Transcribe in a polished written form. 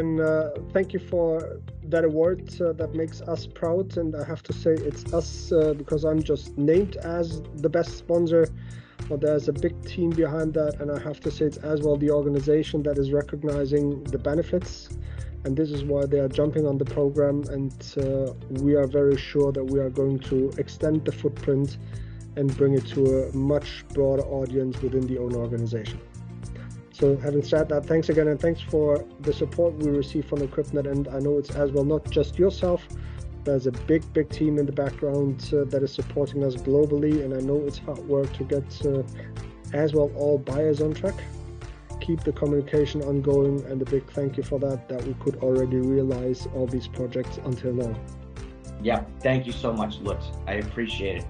again, thank you for that award. That makes us proud, and I have to say it's us because I'm just named as the best sponsor, but there's a big team behind that, and I have to say it's as well the organization that is recognizing the benefits, and this is why they are jumping on the program, and we are very sure that we are going to extend the footprint and bring it to a much broader audience within the own organization. So having said that, thanks again, and thanks for the support we receive from Equipnet. And I know it's as well not just yourself. There's a big team in the background that is supporting us globally, and I know it's hard work to get as well all buyers on track. Keep the communication ongoing, and a big thank you for that we could already realize all these projects until now. Yeah, thank you so much, Lutz. I appreciate it.